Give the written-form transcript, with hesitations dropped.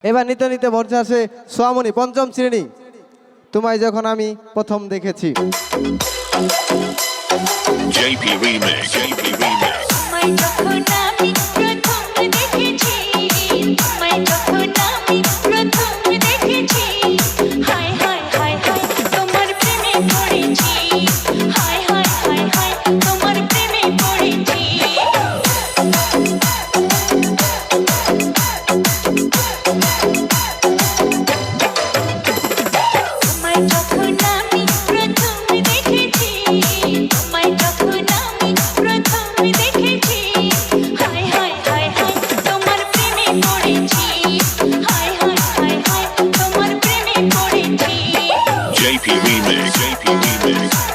এবার নিতে নিতে বলছে আছে সোয়ামণি পঞ্চম শ্রেণী। তোমায় যখন আমি প্রথম দেখেছি। JP Remix, JP Remix. তোমায় যখন আমি প্রথম দেখেছি, তোমায় যখন আমি প্রথম দেখেছি, হায় হায় হায় হায় তোমার প্রেমে পড়েছি, হায় হায় হায় হায় তোমার প্রেমে পড়েছি। তোমায় যখন আমি প্রথম দেখেছি, তোমায় যখন আমি প্রথম দেখেছি, হায় হায় হায় হায় তোমার প্রেমে পড়েছি, হায় হায় হায় হায় তোমার প্রেমে পড়েছি। JP Remix, JP Remix.